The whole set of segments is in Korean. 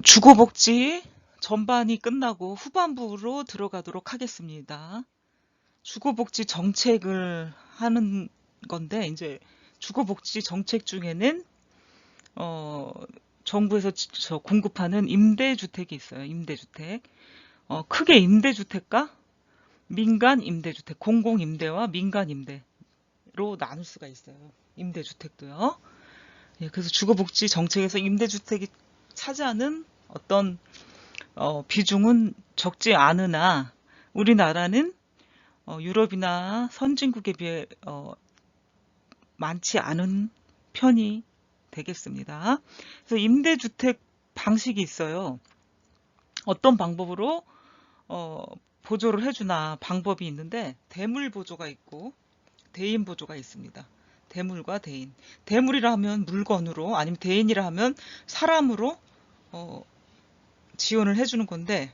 주거복지 전반이 끝나고 후반부로 들어가도록 하겠습니다. 주거복지 정책을 하는 건데, 이제 주거복지 정책 중에는, 어, 정부에서 공급하는 임대주택이 있어요. 임대주택. 크게 임대주택과 민간 임대주택, 공공임대와 민간 임대로 나눌 수가 있어요. 임대주택도요. 예, 그래서 주거복지 정책에서 임대주택이 차지하는 어떤 비중은 적지 않으나 우리나라는 유럽이나 선진국에 비해 많지 않은 편이 되겠습니다. 그래서 임대주택 방식이 있어요. 어떤 방법으로 보조를 해주나 방법이 있는데 대물 보조가 있고 대인 보조가 있습니다. 대물과 대인. 대물이라 하면 물건으로 아니면 대인이라 하면 사람으로 지원을 해주는 건데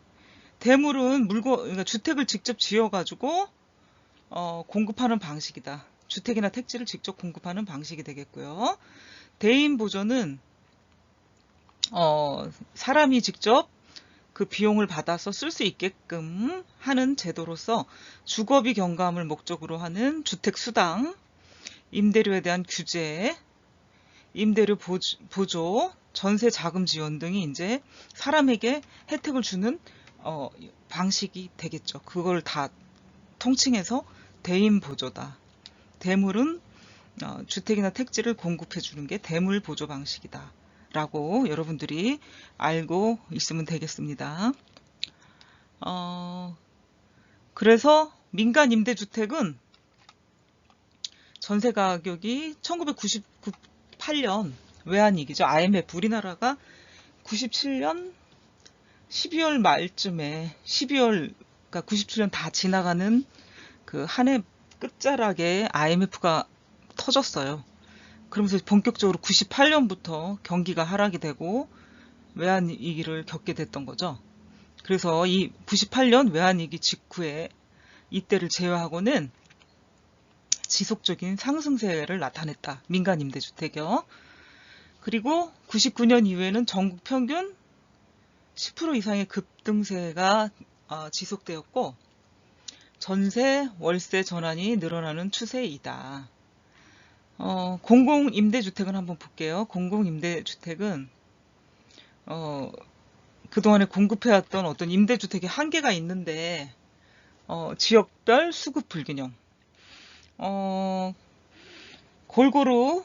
대물은 그러니까 주택을 직접 지어가지고 공급하는 방식이다. 주택이나 택지를 직접 공급하는 방식이 되겠고요. 대인 보조는 사람이 직접 그 비용을 받아서 쓸 수 있게끔 하는 제도로서 주거비 경감을 목적으로 하는 주택 수당, 임대료에 대한 규제, 임대료 보조, 전세 자금 지원 등이 이제 사람에게 혜택을 주는 방식이 되겠죠. 그걸 다 통칭해서 대인 보조다. 대물은 주택이나 택지를 공급해 주는 게 대물 보조 방식이다. 라고 여러분들이 알고 있으면 되겠습니다. 그래서 민간 임대주택은 전세 가격이 1998년 외환위기죠. IMF 우리나라가 97년 12월 말쯤에 12월, 그러니까 97년 다 지나가는 그 한 해 끝자락에 IMF가 터졌어요. 그러면서 본격적으로 98년부터 경기가 하락이 되고 외환위기를 겪게 됐던 거죠. 그래서 이 98년 외환위기 직후에 이때를 제외하고는 지속적인 상승세를 나타냈다. 민간 임대주택이요. 그리고 99년 이후에는 전국 평균 10% 이상의 급등세가 지속되었고 전세, 월세 전환이 늘어나는 추세이다. 공공임대주택은 한번 볼게요. 공공임대주택은 그동안에 공급해왔던 어떤 임대주택의 한계가 있는데 지역별 수급 불균형, 골고루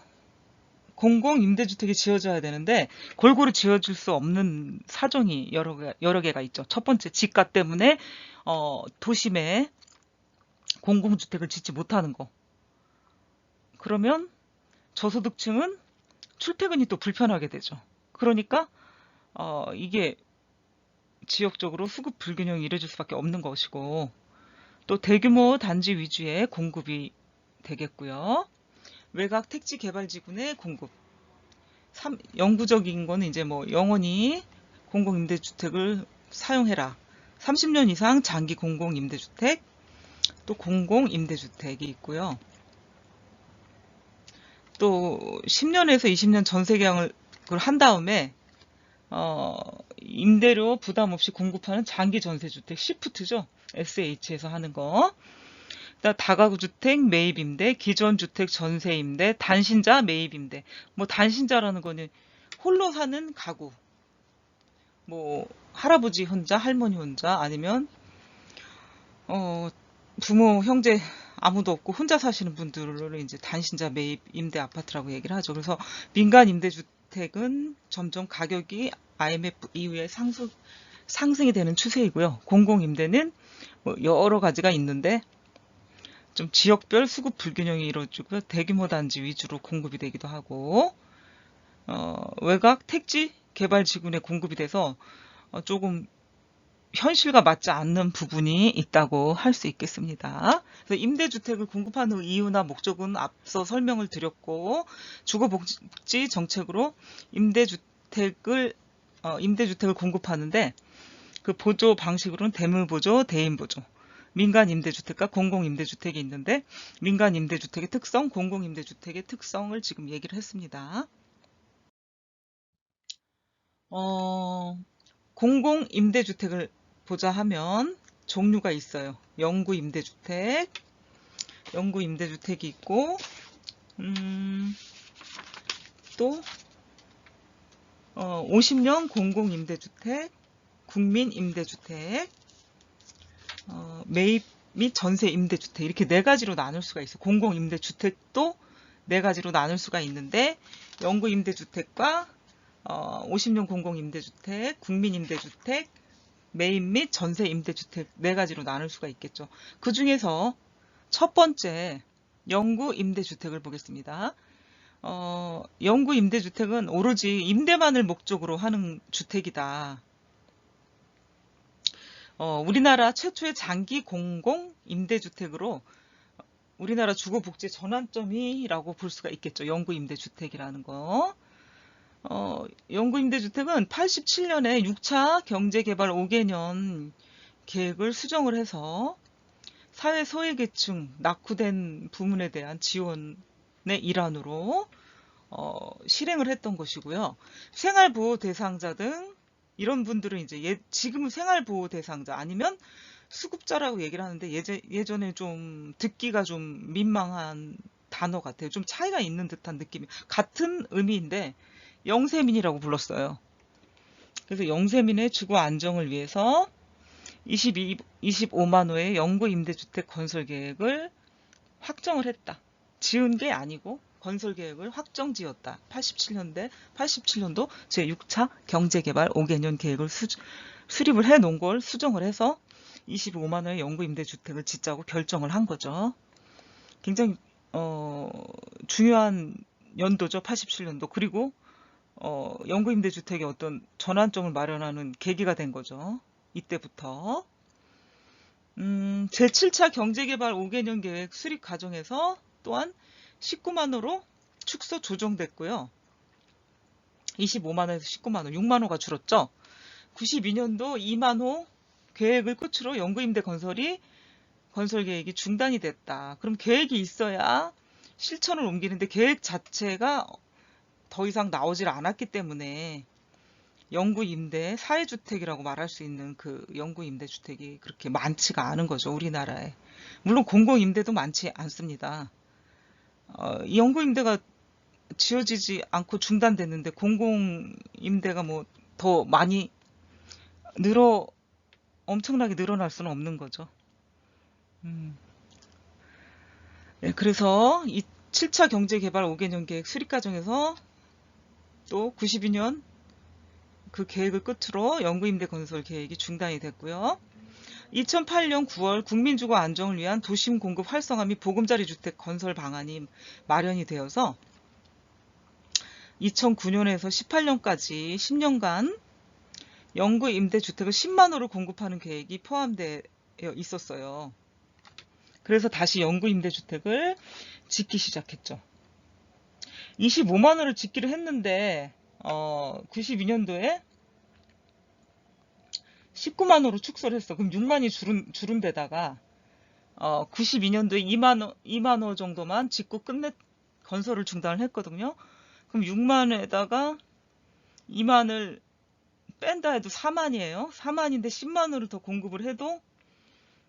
공공임대주택이 지어져야 되는데 골고루 지어질 수 없는 사정이 여러 개가 있죠. 첫 번째, 집값 때문에 도심에 공공주택을 짓지 못하는 거. 그러면 저소득층은 출퇴근이 또 불편하게 되죠. 그러니까 이게 지역적으로 수급 불균형이 이뤄질 수밖에 없는 것이고 또 대규모 단지 위주의 공급이 되겠고요. 외곽 택지 개발지구의 공급. 영구적인 거는 이제 뭐 영원히 공공임대주택을 사용해라. 30년 이상 장기 공공임대주택, 또 공공임대주택이 있고요. 또 10년에서 20년 전세 계약을 한 다음에 임대료 부담 없이 공급하는 장기 전세주택 시프트죠. SH에서 하는 거. 다가구 주택 매입 임대, 기존 주택 전세 임대, 단신자 매입 임대. 뭐 단신자라는 거는 홀로 사는 가구. 뭐 할아버지 혼자, 할머니 혼자, 아니면 부모, 형제 아무도 없고 혼자 사시는 분들을 이제 단신자 매입 임대 아파트라고 얘기를 하죠. 그래서 민간 임대주택은 점점 가격이 IMF 이후에 상승이 되는 추세이고요. 공공임대는 뭐 여러 가지가 있는데 좀 지역별 수급 불균형이 이루어지고요. 대규모 단지 위주로 공급이 되기도 하고 외곽 택지 개발 지구내 공급이 돼서 조금 현실과 맞지 않는 부분이 있다고 할 수 있겠습니다. 그래서 임대주택을 공급하는 이유나 목적은 앞서 설명을 드렸고 주거복지 정책으로 임대주택을 공급하는데 그 보조 방식으로는 대물보조, 대인보조, 민간 임대주택과 공공임대주택이 있는데 민간 임대주택의 특성, 공공임대주택의 특성을 지금 얘기를 했습니다. 어, 공공임대주택을 보자 하면 종류가 있어요. 영구임대주택이 있고, 또 50년 공공임대주택, 국민임대주택, 매입 및 전세임대주택 이렇게 네 가지로 나눌 수가 있어요. 공공임대주택도 네 가지로 나눌 수가 있는데 영구임대주택과 50년 공공임대주택, 국민임대주택, 매입 및 전세임대주택 네 가지로 나눌 수가 있겠죠. 그 중에서 첫 번째 영구임대주택을 보겠습니다. 영구임대주택은 오로지 임대만을 목적으로 하는 주택이다. 우리나라 최초의 장기 공공 임대주택으로 우리나라 주거복지 전환점이라고 볼 수가 있겠죠. 영구임대주택이라는 거. 영구임대주택은 87년에 6차 경제개발 5개년 계획을 수정을 해서 사회 소외계층, 낙후된 부문에 대한 지원의 일환으로 실행을 했던 것이고요. 생활보호 대상자 등 이런 분들은 이제 지금은 생활보호 대상자 아니면 수급자라고 얘기를 하는데 예전에 좀 듣기가 좀 민망한 단어 같아요. 좀 차이가 있는 듯한 느낌이 같은 의미인데 영세민이라고 불렀어요. 그래서 영세민의 주거 안정을 위해서 25만 호의 영구 임대주택 건설 계획을 확정을 했다. 지은 게 아니고 건설 계획을 확정 지었다. 87년도 제6차 경제개발 5개년 계획을 수립을 해 놓은 걸 수정을 해서 25만 호의 영구 임대주택을 짓자고 결정을 한 거죠. 굉장히 중요한 연도죠. 87년도. 그리고 영구 임대주택의 어떤 전환점을 마련하는 계기가 된 거죠. 이때부터. 제7차 경제개발 5개년 계획 수립 과정에서 또한 19만 호로 축소 조정됐고요. 25만 호에서 19만 호, 6만 호가 줄었죠. 92년도 2만 호 계획을 끝으로 영구임대 건설 계획이 중단이 됐다. 그럼 계획이 있어야 실천을 옮기는데 계획 자체가 더 이상 나오질 않았기 때문에 영구임대 사회주택이라고 말할 수 있는 그 영구임대주택이 그렇게 많지가 않은 거죠. 우리나라에. 물론 공공임대도 많지 않습니다. 이 영구임대가 지어지지 않고 중단됐는데 공공임대가 뭐 더 많이 엄청나게 늘어날 수는 없는 거죠. 네, 그래서 이 7차 경제개발 5개년 계획 수립 과정에서 또 92년 그 계획을 끝으로 영구임대 건설 계획이 중단이 됐고요. 2008년 9월 국민주거 안정을 위한 도심 공급 활성화 및 보금자리 주택 건설 방안이 마련이 되어서 2009년에서 18년까지 10년간 영구 임대주택을 10만 호를 공급하는 계획이 포함되어 있었어요. 그래서 다시 영구 임대주택을 짓기 시작했죠. 25만 호를 짓기로 했는데 92년도에 19만 호로 축소를 했어. 그럼 6만이 줄은 데다가 92년도에 2만 호 정도만 짓고 건설을 중단을 했거든요. 그럼 6만에다가 2만을 뺀다 해도 4만이에요. 4만인데 10만으로 더 공급을 해도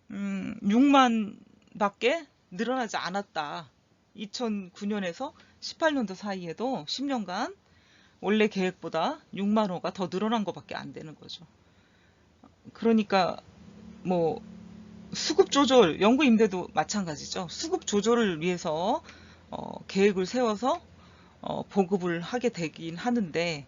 6만밖에 늘어나지 않았다. 2009년에서 18년도 사이에도 10년간 원래 계획보다 6만 호가 더 늘어난 것밖에 안 되는 거죠. 그러니까 뭐 수급 조절, 영구 임대도 마찬가지죠. 수급 조절을 위해서 계획을 세워서 보급을 하게 되긴 하는데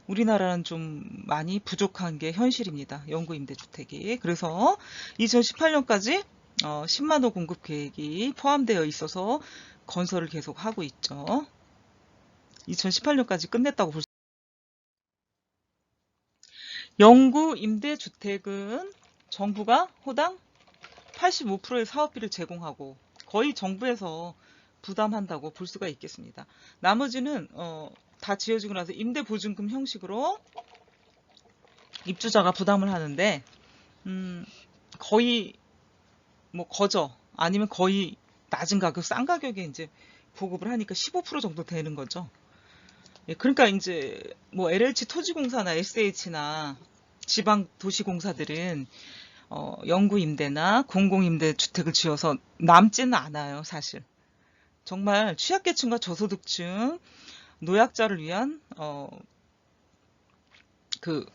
우리나라는 좀 많이 부족한 게 현실입니다. 영구 임대주택이. 그래서 2018년까지 10만 호 공급 계획이 포함되어 있어서 건설을 계속 하고 있죠. 2018년까지 끝냈다고 볼 수. 영구 임대주택은 정부가 호당 85%의 사업비를 제공하고 거의 정부에서 부담한다고 볼 수가 있겠습니다. 나머지는 다 지어지고 나서 임대보증금 형식으로 입주자가 부담을 하는데 거의 뭐 거저 아니면 거의 낮은 가격, 싼 가격에 이제 보급을 하니까 15% 정도 되는 거죠. 예, 그러니까 이제 뭐 LH 토지공사나 SH나 지방 도시공사들은 영구 임대나 공공 임대 주택을 지어서 남지는 않아요, 사실. 정말 취약계층과 저소득층, 노약자를 위한 그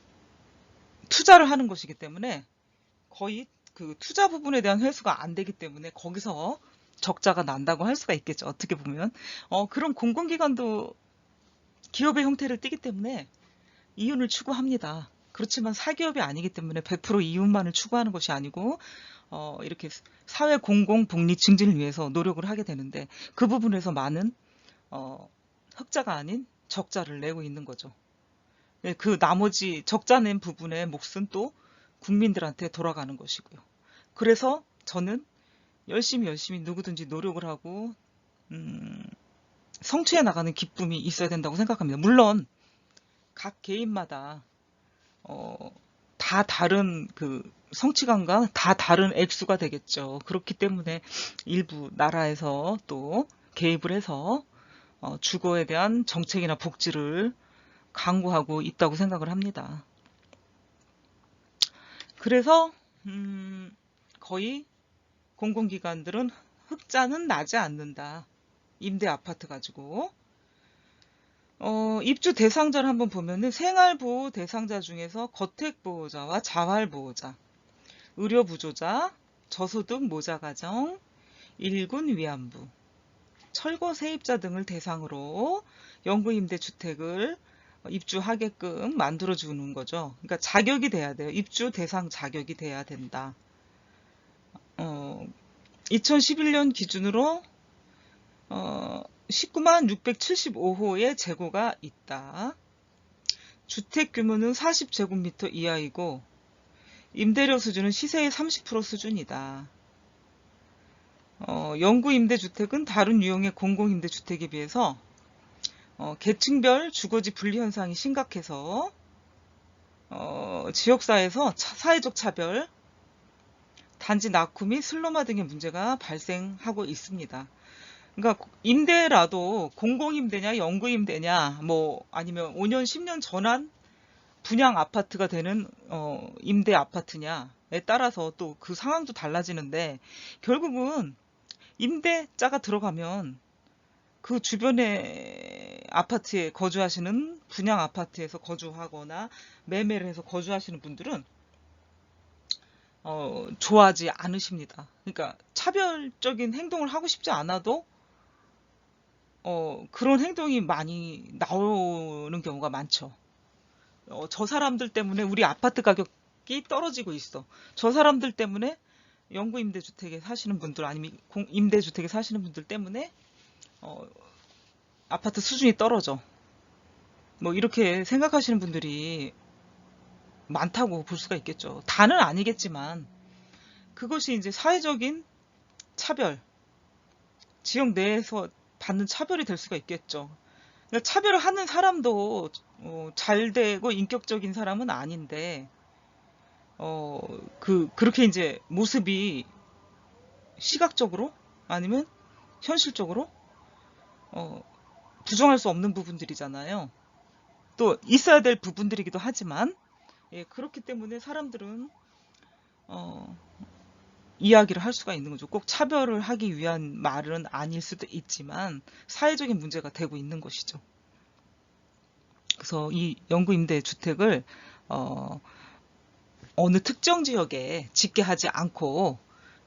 투자를 하는 것이기 때문에 거의 그 투자 부분에 대한 회수가 안 되기 때문에 거기서 적자가 난다고 할 수가 있겠죠. 어떻게 보면. 그런 공공기관도 기업의 형태를 띠기 때문에 이윤을 추구합니다. 그렇지만 사기업이 아니기 때문에 100% 이윤만을 추구하는 것이 아니고 이렇게 사회 공공 복리 증진을 위해서 노력을 하게 되는데 그 부분에서 많은 흑자가 아닌 적자를 내고 있는 거죠. 네, 그 나머지 적자 낸 부분의 몫은 또 국민들한테 돌아가는 것이고요. 그래서 저는 열심히 누구든지 노력을 하고 성취해 나가는 기쁨이 있어야 된다고 생각합니다. 물론 각 개인마다 다 다른 그 성취감과 다 다른 액수가 되겠죠. 그렇기 때문에 일부 나라에서 또 개입을 해서 주거에 대한 정책이나 복지를 강구하고 있다고 생각을 합니다. 그래서 거의 공공기관들은 흑자는 나지 않는다. 임대 아파트 가지고. 입주 대상자를 한번 보면은 생활보호 대상자 중에서 거택보호자와 자활보호자, 의료부조자, 저소득 모자가정, 일군 위안부, 철거 세입자 등을 대상으로 영구임대주택을 입주하게끔 만들어주는 거죠. 그러니까 자격이 돼야 돼요. 입주 대상 자격이 돼야 된다. 2011년 기준으로 19만 675호의 재고가 있다. 주택 규모는 40제곱미터 이하이고 임대료 수준은 시세의 30% 수준이다. 영구임대주택은 다른 유형의 공공임대주택에 비해서 계층별 주거지 분리 현상이 심각해서 지역사회에서 사회적 차별, 단지 낙후 및 슬럼화 등의 문제가 발생하고 있습니다. 그러니까 임대라도 공공임대냐 영구임대냐 뭐 아니면 5년 10년 전환 분양 아파트가 되는 임대 아파트냐에 따라서 또 그 상황도 달라지는데 결국은 임대자가 들어가면 그 주변의 아파트에 거주하시는 분양 아파트에서 거주하거나 매매를 해서 거주하시는 분들은 좋아하지 않으십니다. 그러니까 차별적인 행동을 하고 싶지 않아도 그런 행동이 많이 나오는 경우가 많죠. 저 사람들 때문에 우리 아파트 가격이 떨어지고 있어. 저 사람들 때문에 영구임대주택에 사시는 분들 아니면 임대주택에 사시는 분들 때문에 아파트 수준이 떨어져. 뭐 이렇게 생각하시는 분들이 많다고 볼 수가 있겠죠. 다는 아니겠지만 그것이 이제 사회적인 차별, 지역 내에서 받는 차별이 될 수가 있겠죠. 그러니까 차별을 하는 사람도 잘 되고 인격적인 사람은 아닌데 그렇게 이제 모습이 시각적으로 아니면 현실적으로 부정할 수 없는 부분들이잖아요. 또 있어야 될 부분들이기도 하지만 예, 그렇기 때문에 사람들은 이야기를 할 수가 있는 거죠. 꼭 차별을 하기 위한 말은 아닐 수도 있지만 사회적인 문제가 되고 있는 것이죠. 그래서 이 영구임대주택을 어느 특정 지역에 짓게 하지 않고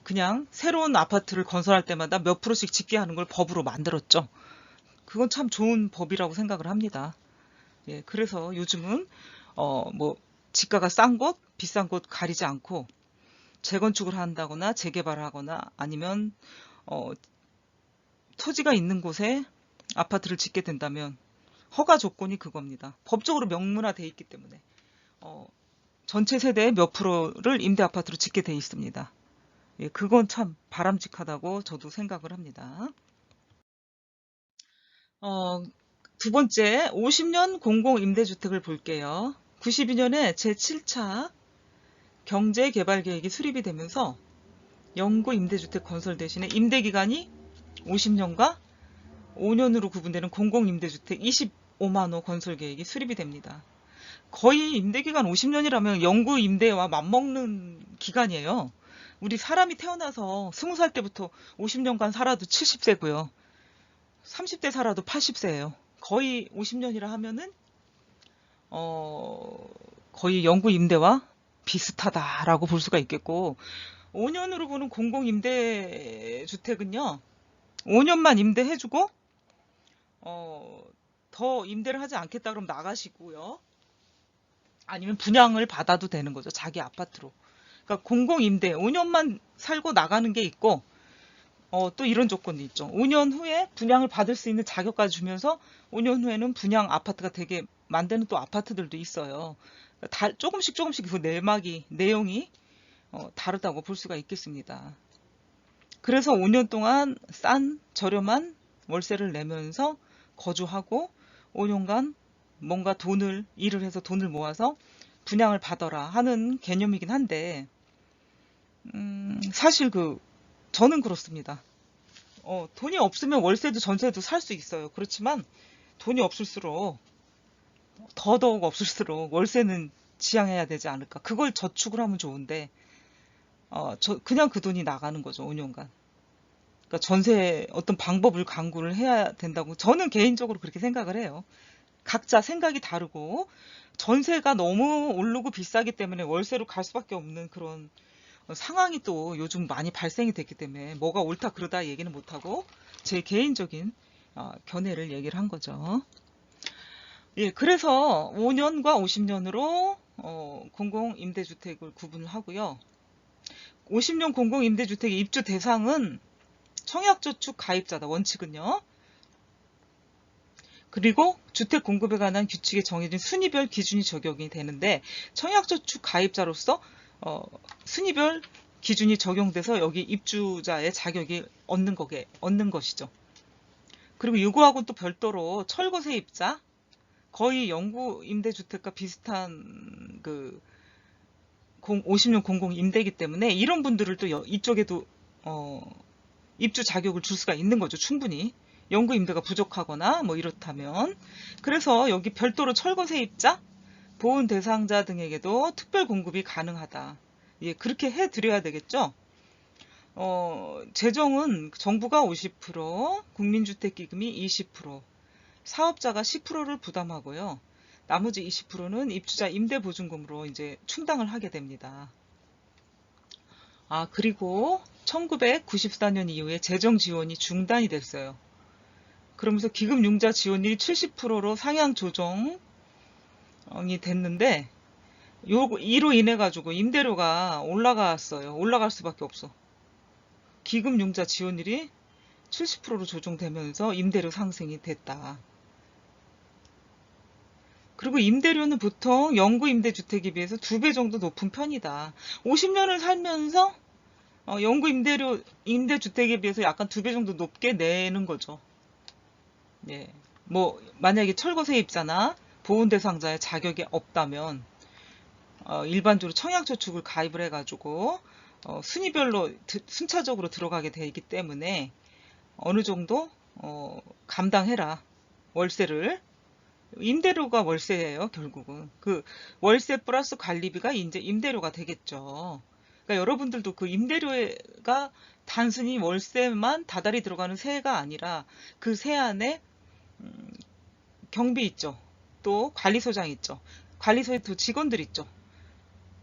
그냥 새로운 아파트를 건설할 때마다 몇 프로씩 짓게 하는 걸 법으로 만들었죠. 그건 참 좋은 법이라고 생각을 합니다. 예, 그래서 요즘은 뭐 지가가 싼 곳, 비싼 곳 가리지 않고 재건축을 한다거나 재개발을 하거나 아니면 토지가 있는 곳에 아파트를 짓게 된다면 허가 조건이 그겁니다. 법적으로 명문화되어 있기 때문에 전체 세대의 몇 프로를 임대 아파트로 짓게 돼 있습니다. 예, 그건 참 바람직하다고 저도 생각을 합니다. 두 번째, 50년 공공임대주택을 볼게요. 92년에 제7차 경제개발계획이 수립이 되면서 영구임대주택 건설 대신에 임대기간이 50년과 5년으로 구분되는 공공임대주택 5만 호 건설 계획이 수립이 됩니다. 거의 임대기간 50년이라면 영구 임대와 맞먹는 기간이에요. 우리 사람이 태어나서 20살 때부터 50년간 살아도 70세고요. 30대 살아도 80세예요. 거의 50년이라 하면은 거의 영구 임대와 비슷하다라고 볼 수가 있겠고, 5년으로 보는 공공임대주택은요, 5년만 임대해주고 더 임대를 하지 않겠다 그러면 나가시고요. 아니면 분양을 받아도 되는 거죠. 자기 아파트로. 그러니까 공공임대 5년만 살고 나가는 게 있고, 또 이런 조건이 있죠. 5년 후에 분양을 받을 수 있는 자격까지 주면서 5년 후에는 분양 아파트가 되게 만드는 또 아파트들도 있어요. 조금씩 그 내용이 다르다고 볼 수가 있겠습니다. 그래서 5년 동안 싼 저렴한 월세를 내면서 거주하고 5년간 뭔가 일을 해서 돈을 모아서 분양을 받아라 하는 개념이긴 한데, 사실 저는 그렇습니다. 돈이 없으면 월세도 전세도 살 수 있어요. 그렇지만 돈이 없을수록, 더더욱 없을수록 월세는 지양해야 되지 않을까. 그걸 저축을 하면 좋은데, 그냥 그 돈이 나가는 거죠, 5년간. 그러니까 전세 어떤 방법을 강구를 해야 된다고 저는 개인적으로 그렇게 생각을 해요. 각자 생각이 다르고, 전세가 너무 오르고 비싸기 때문에 월세로 갈 수밖에 없는 그런 상황이 또 요즘 많이 발생이 됐기 때문에 뭐가 옳다 그르다 얘기는 못하고 제 개인적인 견해를 얘기를 한 거죠. 예, 그래서 5년과 50년으로 공공임대주택을 구분을 하고요. 50년 공공임대주택의 입주 대상은 청약저축 가입자다, 원칙은요. 그리고 주택 공급에 관한 규칙에 정해진 순위별 기준이 적용이 되는데, 청약저축 가입자로서 순위별 기준이 적용돼서 여기 입주자의 자격이 얻는 것이죠. 그리고 이거하고는 또 별도로 철거 세입자, 거의 영구 임대주택과 비슷한 50년 공공 임대이기 때문에 이런 분들을 또 이쪽에도 입주 자격을 줄 수가 있는 거죠. 충분히. 영구 임대가 부족하거나 뭐 이렇다면. 그래서 여기 별도로 철거 세입자, 보훈 대상자 등에게도 특별 공급이 가능하다. 예, 그렇게 해 드려야 되겠죠. 재정은 정부가 50%, 국민주택기금이 20%, 사업자가 10%를 부담하고요. 나머지 20%는 입주자 임대보증금으로 이제 충당을 하게 됩니다. 그리고 1994년 이후에 재정 지원이 중단이 됐어요. 그러면서 기금융자 지원율이 70%로 상향 조정이 됐는데, 이로 인해 가지고 임대료가 올라갔어요. 올라갈 수밖에 없어. 기금융자 지원율이 70%로 조정되면서 임대료 상승이 됐다. 그리고 임대료는 보통 영구 임대주택에 비해서 2배 정도 높은 편이다. 50년을 살면서 영구 임대주택에 비해서 약간 2배 정도 높게 내는 거죠. 예. 뭐 만약에 철거 세입자나 보훈 대상자의 자격이 없다면 일반적으로 청약저축을 가입을 해가지고 순위별로 순차적으로 들어가게 되기 때문에 어느 정도 감당해라. 월세를. 임대료가 월세예요, 결국은. 그 월세 플러스 관리비가 이제 임대료가 되겠죠. 그러니까 여러분들도 그 임대료가 단순히 월세만 다달이 들어가는 세가 아니라 그 세 안에 경비 있죠. 또 관리소장 있죠. 관리소에 또 직원들 있죠.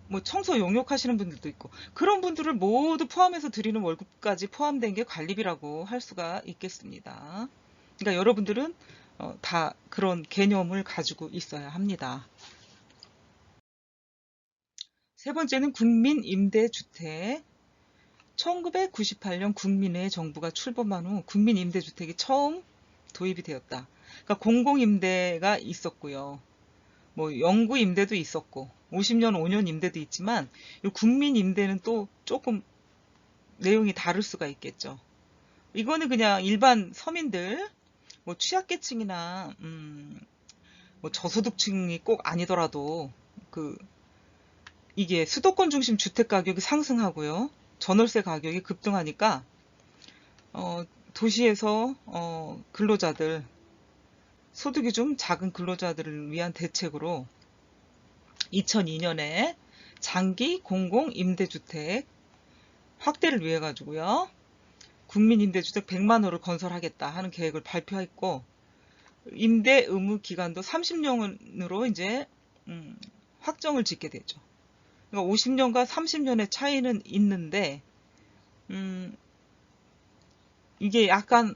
뭐 청소 용역하시는 분들도 있고, 그런 분들을 모두 포함해서 드리는 월급까지 포함된 게 관리비라고 할 수가 있겠습니다. 그러니까 여러분들은 다 그런 개념을 가지고 있어야 합니다. 세 번째는 국민임대주택. 1998년 국민의 정부가 출범한 후 국민임대주택이 처음 도입이 되었다. 그러니까 공공임대가 있었고요. 뭐 영구 임대도 있었고 50년 5년 임대도 있지만 이 국민 임대는 또 조금 내용이 다를 수가 있겠죠. 이거는 그냥 일반 서민들, 뭐 취약계층이나 뭐 저소득층이 꼭 아니더라도 이게 수도권 중심 주택 가격이 상승하고요. 전월세 가격이 급등하니까 도시에서 근로자들, 소득이 좀 작은 근로자들을 위한 대책으로 2002년에 장기 공공 임대주택 확대를 위해 가지고요. 국민임대주택 100만 호를 건설하겠다 하는 계획을 발표했고, 임대 의무 기간도 30년으로 이제 확정을 짓게 되죠. 그러니까 50년과 30년의 차이는 있는데, 음, 이게 약간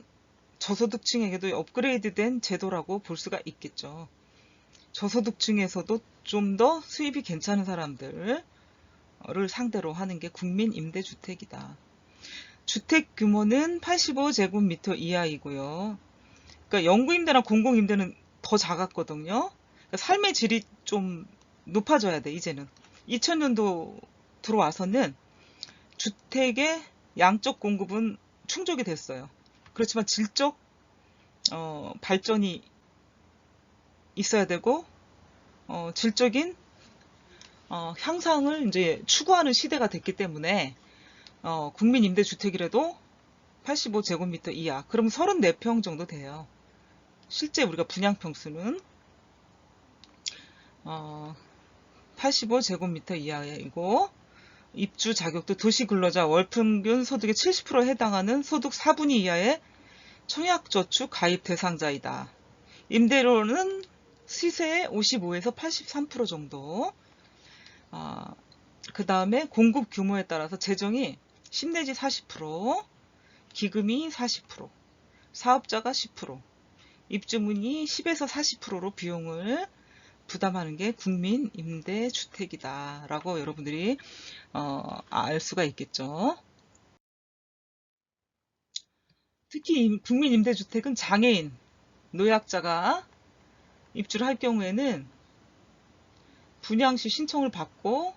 저소득층에게도 업그레이드된 제도라고 볼 수가 있겠죠. 저소득층에서도 좀 더 수입이 괜찮은 사람들을 상대로 하는 게 국민임대주택이다. 주택 규모는 85제곱미터 이하이고요. 그러니까 영구임대나 공공임대는 더 작았거든요. 그러니까 삶의 질이 좀 높아져야 돼, 이제는. 2000년도 들어와서는 주택의 양적 공급은 충족이 됐어요. 그렇지만 질적 발전이 있어야 되고, 질적인 향상을 이제 추구하는 시대가 됐기 때문에 국민임대주택이라도 85제곱미터 이하, 그럼 34평 정도 돼요. 실제 우리가 분양평수는 85제곱미터 이하이고, 입주 자격도 도시근로자 월평균 소득의 70%에 해당하는 소득 4분위 이하의 청약저축 가입 대상자이다. 임대료는 시세의 55에서 83% 정도. 그 다음에 공급 규모에 따라서 재정이 10 내지 40%, 기금이 40%, 사업자가 10%, 입주문이 10에서 40%로 비용을 부담하는 게 국민임대주택이다 라고 여러분들이 알 수가 있겠죠. 특히 국민임대주택은 장애인, 노약자가 입주를 할 경우에는 분양 시 신청을 받고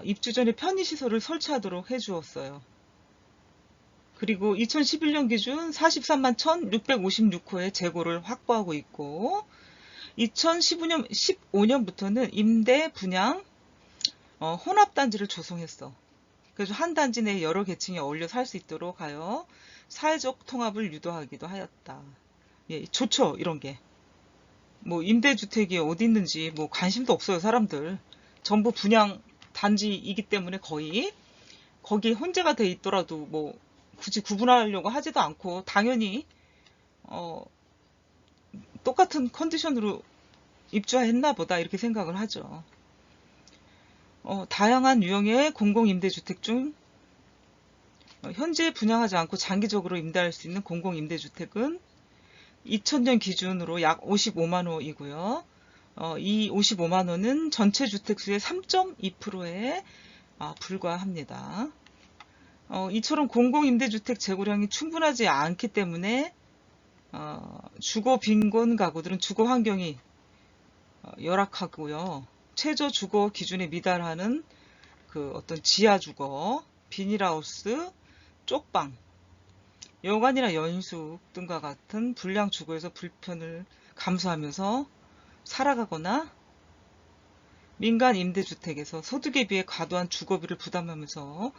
입주 전에 편의시설을 설치하도록 해주었어요. 그리고 2011년 기준 43만 1656호의 재고를 확보하고 있고, 2015년부터는 임대 분양 혼합단지를 조성했어. 그래서 한 단지 내에 여러 계층이 어울려 살 수 있도록 하여 사회적 통합을 유도하기도 하였다. 예, 좋죠, 이런 게. 뭐 임대주택이 어디 있는지 뭐 관심도 없어요, 사람들. 전부 분양 단지이기 때문에 거의 거기에 혼재가 돼 있더라도 뭐 굳이 구분하려고 하지도 않고 당연히 똑같은 컨디션으로 입주했나 보다 이렇게 생각을 하죠. 다양한 유형의 공공임대주택 중 현재 분양하지 않고 장기적으로 임대할 수 있는 공공임대주택은 2000년 기준으로 약 55만 호이고요. 이 55만 호는 전체 주택수의 3.2%에 불과합니다. 이처럼 공공임대주택 재고량이 충분하지 않기 때문에 주거 빈곤 가구들은 주거 환경이 열악하고요. 최저 주거 기준에 미달하는 그 어떤 지하 주거, 비닐하우스, 쪽방, 여관이나 연숙 등과 같은 불량 주거에서 불편을 감수하면서 살아가거나 민간 임대주택에서 소득에 비해 과도한 주거비를 부담하면서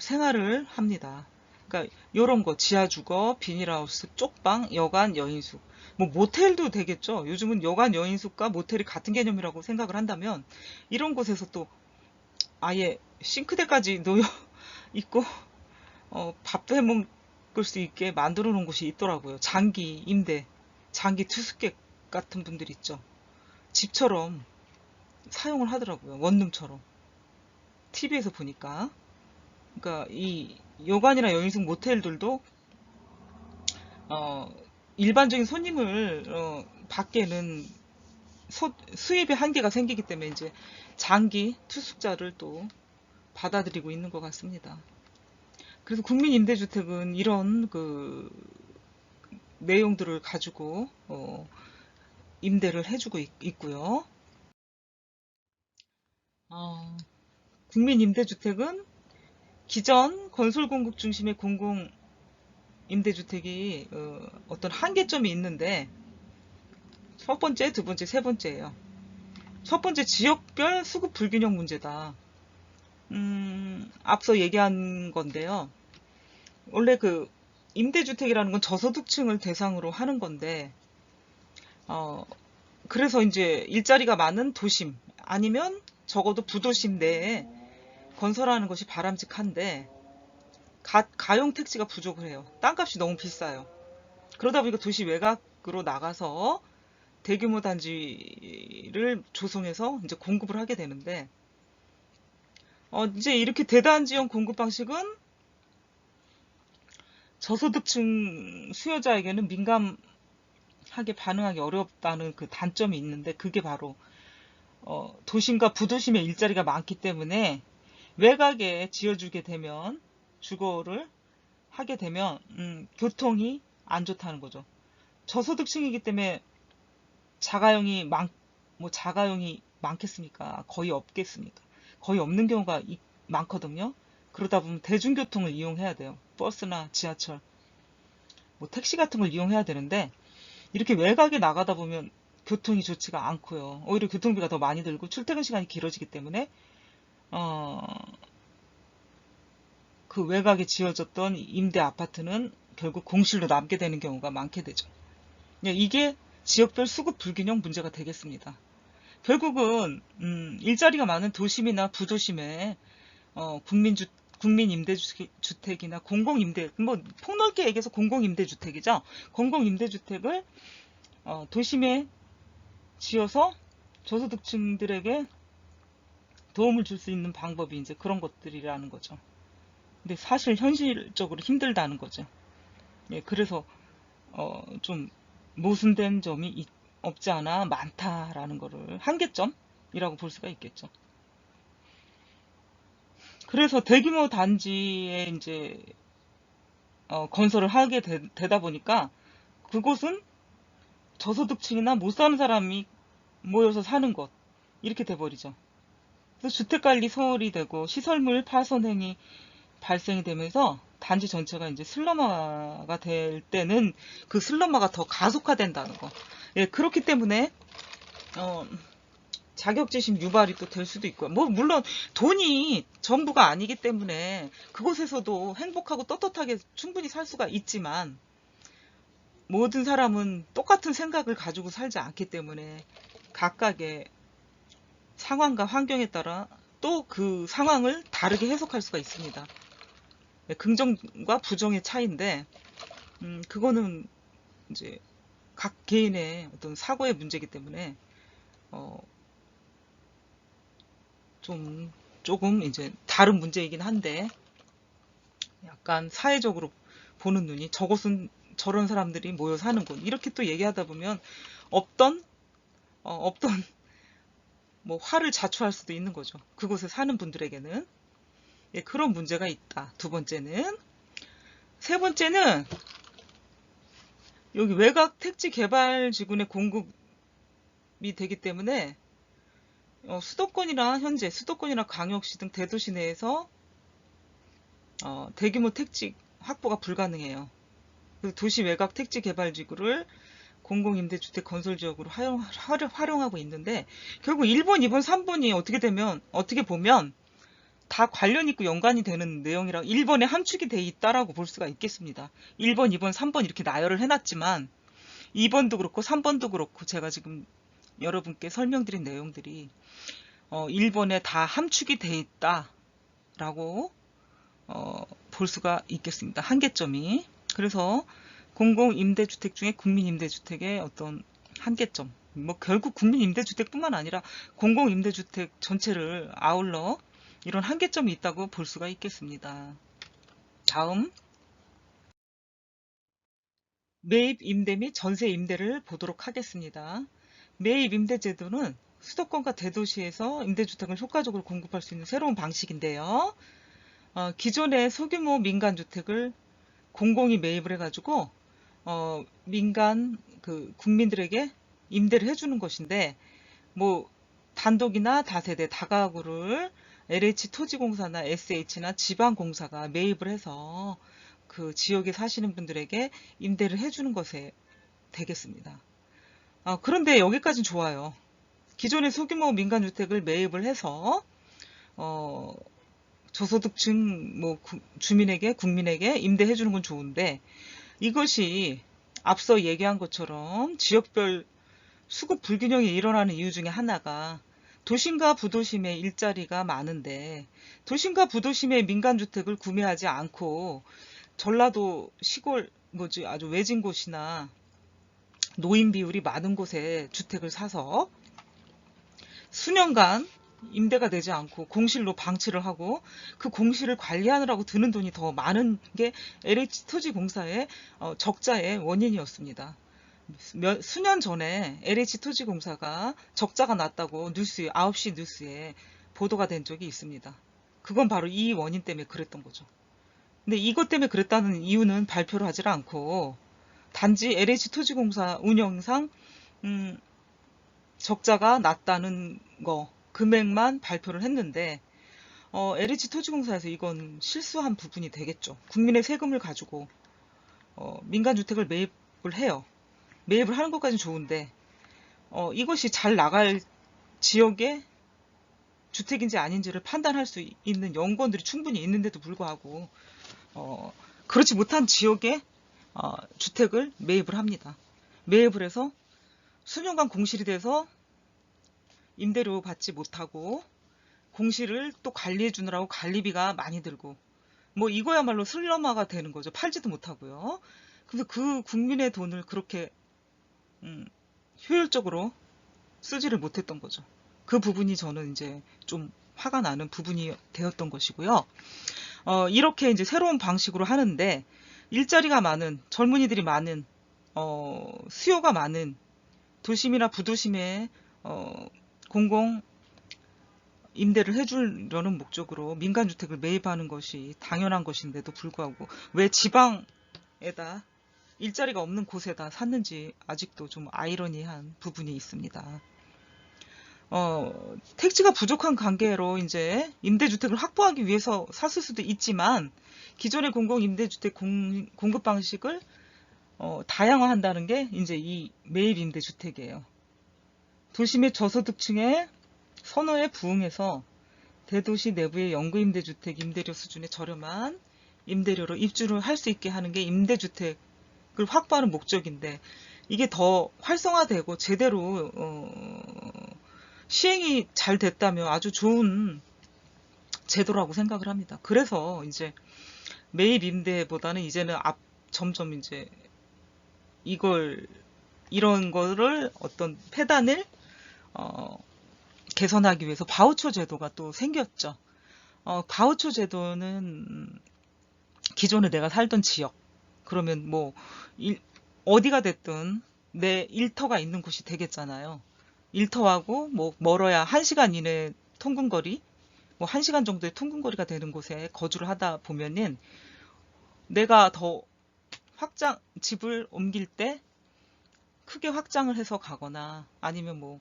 생활을 합니다. 그러니까 이런 거 지하주거, 비닐하우스, 쪽방, 여관, 여인숙, 뭐 모텔도 되겠죠. 요즘은 여관, 여인숙과 모텔이 같은 개념이라고 생각을 한다면 이런 곳에서 또 아예 싱크대까지 놓여 있고 밥도 해 먹을 수 있게 만들어 놓은 곳이 있더라고요. 장기 임대, 장기 투숙객 같은 분들 있죠. 집처럼 사용을 하더라고요. 원룸처럼. TV에서 보니까. 그러니까 이 여관이나 여인숙 모텔들도 일반적인 손님을 받기에는 수입의 한계가 생기기 때문에 이제 장기 투숙자를 또 받아들이고 있는 것 같습니다. 그래서 국민임대주택은 이런 그 내용들을 가지고 임대를 해주고 있고요. 국민임대주택은 기존 건설공급 중심의 공공임대주택이 어떤 한계점이 있는데 첫 번째, 두 번째, 세 번째예요. 첫 번째 지역별 수급 불균형 문제다. 앞서 얘기한 건데요. 원래 그 임대주택이라는 건 저소득층을 대상으로 하는 건데 어, 그래서 이제 일자리가 많은 도심 아니면 적어도 부도심 내에 건설하는 것이 바람직한데 가용 택지가 부족을 해요. 땅값이 너무 비싸요. 그러다 보니까 도시 외곽으로 나가서 대규모 단지를 조성해서 이제 공급을 하게 되는데 이제 이렇게 대단지형 공급 방식은 저소득층 수요자에게는 민감하게 반응하기 어렵다는 그 단점이 있는데 그게 바로 도심과 부도심의 일자리가 많기 때문에 외곽에 지어주게 되면 주거를 하게 되면 교통이 안 좋다는 거죠. 저소득층이기 때문에 자가용이 자가용이 많겠습니까? 거의 없겠습니까? 거의 없는 경우가 많거든요. 그러다 보면 대중교통을 이용해야 돼요. 버스나 지하철, 뭐 택시 같은 걸 이용해야 되는데 이렇게 외곽에 나가다 보면 교통이 좋지가 않고요. 오히려 교통비가 더 많이 들고 출퇴근 시간이 길어지기 때문에 어, 그 외곽에 지어졌던 임대 아파트는 결국 공실로 남게 되는 경우가 많게 되죠. 이게 지역별 수급 불균형 문제가 되겠습니다. 결국은 일자리가 많은 도심이나 부도심에 국민 임대주택이나 공공임대, 뭐 폭넓게 얘기해서 공공임대주택이죠. 공공임대주택을 도심에 지어서 저소득층들에게 도움을 줄 수 있는 방법이 이제 그런 것들이라는 거죠. 근데 사실 현실적으로 힘들다는 거죠. 예, 그래서 좀 모순된 점이 없지 않아 많다라는 거를 한계점이라고 볼 수가 있겠죠. 그래서 대규모 단지에 이제 건설을 하게 되다 보니까 그곳은 저소득층이나 못 사는 사람이 모여서 사는 곳 이렇게 돼버리죠. 그래서 주택관리 소홀이 되고 시설물 파손행위 발생이 되면서 단지 전체가 이제 슬럼화가 될 때는 그 슬럼화가 더 가속화된다는 거. 예, 그렇기 때문에 자격지심 유발이 또 될 수도 있고요. 뭐 물론 돈이 전부가 아니기 때문에 그곳에서도 행복하고 떳떳하게 충분히 살 수가 있지만 모든 사람은 똑같은 생각을 가지고 살지 않기 때문에 각각의 상황과 환경에 따라 또 그 상황을 다르게 해석할 수가 있습니다. 네, 긍정과 부정의 차이인데 그거는 이제 각 개인의 어떤 사고의 문제이기 때문에 어, 조금 이제 다른 문제이긴 한데 약간 사회적으로 보는 눈이 저곳은 저런 사람들이 모여 사는 곳 이렇게 또 얘기하다 보면 없던 뭐 화를 자초할 수도 있는 거죠. 그곳에 사는 분들에게는 예, 그런 문제가 있다. 두 번째는 세 번째는 여기 외곽 택지 개발 지구의 공급이 되기 때문에 수도권이나 광역시 등 대도시 내에서 대규모 택지 확보가 불가능해요. 그래서 도시 외곽 택지 개발 지구를 공공임대주택 건설지역으로 활용하고 있는데 결국 1번, 2번, 3번이 어떻게 보면 다 관련 있고 연관이 되는 내용이라 1번에 함축이 돼 있다라고 볼 수가 있겠습니다. 1번, 2번, 3번 이렇게 나열을 해놨지만 2번도 그렇고 3번도 그렇고 제가 지금 여러분께 설명드린 내용들이 1번에 다 함축이 돼 있다라고 볼 수가 있겠습니다. 한계점이. 그래서 공공임대주택 중에 국민임대주택의 어떤 한계점. 뭐 결국 국민임대주택뿐만 아니라 공공임대주택 전체를 아울러 이런 한계점이 있다고 볼 수가 있겠습니다. 다음 매입 임대 및 전세 임대를 보도록 하겠습니다. 매입 임대 제도는 수도권과 대도시에서 임대주택을 효과적으로 공급할 수 있는 새로운 방식인데요. 기존의 소규모 민간주택을 공공이 매입을 해가지고 민간 국민들에게 임대를 해주는 것인데 뭐 단독이나 다세대 다가구를 LH토지공사나 SH나 지방공사가 매입을 해서 그 지역에 사시는 분들에게 임대를 해주는 것에 되겠습니다. 그런데 여기까지는 좋아요. 기존의 소규모 민간주택을 매입을 해서 저소득층 국민에게 임대해 주는 건 좋은데 이것이 앞서 얘기한 것처럼 지역별 수급 불균형이 일어나는 이유 중에 하나가 도심과 부도심의 일자리가 많은데 도심과 부도심의 민간주택을 구매하지 않고 전라도 시골 뭐지 아주 외진 곳이나 노인 비율이 많은 곳에 주택을 사서 수년간 임대가 되지 않고 공실로 방치를 하고 그 공실을 관리하느라고 드는 돈이 더 많은 게 LH토지공사의 적자의 원인이었습니다. 수년 전에 LH토지공사가 적자가 났다고 9시 뉴스에 보도가 된 적이 있습니다. 그건 바로 이 원인 때문에 그랬던 거죠. 근데 이것 때문에 그랬다는 이유는 발표를 하질 않고 단지 LH토지공사 운영상 적자가 났다는 거 금액만 발표를 했는데 LH토지공사에서 이건 실수한 부분이 되겠죠. 국민의 세금을 가지고 민간주택을 매입을 해요. 매입을 하는 것까지는 좋은데 이것이 잘 나갈 지역의 주택인지 아닌지를 판단할 수 있는 연구원들이 충분히 있는데도 불구하고 그렇지 못한 지역에 주택을 매입을 합니다. 매입을 해서 수년간 공실이 돼서 임대료 받지 못하고 공실을 또 관리해 주느라고 관리비가 많이 들고 뭐 이거야말로 슬럼화가 되는 거죠. 팔지도 못하고요. 그래서 그 국민의 돈을 그렇게 효율적으로 쓰지를 못했던 거죠. 그 부분이 저는 이제 좀 화가 나는 부분이 되었던 것이고요. 이렇게 이제 새로운 방식으로 하는데 일자리가 많은 젊은이들이 많은 수요가 많은 도심이나 부도심에 공공 임대를 해주려는 목적으로 민간주택을 매입하는 것이 당연한 것인데도 불구하고 왜 지방에다 일자리가 없는 곳에다 샀는지 아직도 좀 아이러니한 부분이 있습니다. 택지가 부족한 관계로 이제 임대주택을 확보하기 위해서 샀을 수도 있지만 기존의 공공임대주택 공급 방식을 다양화한다는 게 이제 이 매입 임대주택이에요. 도심의 저소득층의 선호에 부응해서 대도시 내부의 영구임대주택 임대료 수준의 저렴한 임대료로 입주를 할 수 있게 하는 게 임대주택을 확보하는 목적인데 이게 더 활성화되고 제대로 시행이 잘 됐다면 아주 좋은 제도라고 생각을 합니다. 그래서 이제 매입 임대보다는 이제는 점점 이제 이런 거를 어떤 폐단을 개선하기 위해서 바우처 제도가 또 생겼죠. 바우처 제도는 기존에 내가 살던 지역 그러면 뭐 어디가 됐든 내 일터가 있는 곳이 되겠잖아요. 일터하고 뭐 멀어야 1시간 이내 통근거리 뭐 1시간 정도의 통근거리가 되는 곳에 거주를 하다 보면은 내가 더 집을 옮길 때 크게 확장을 해서 가거나 아니면 뭐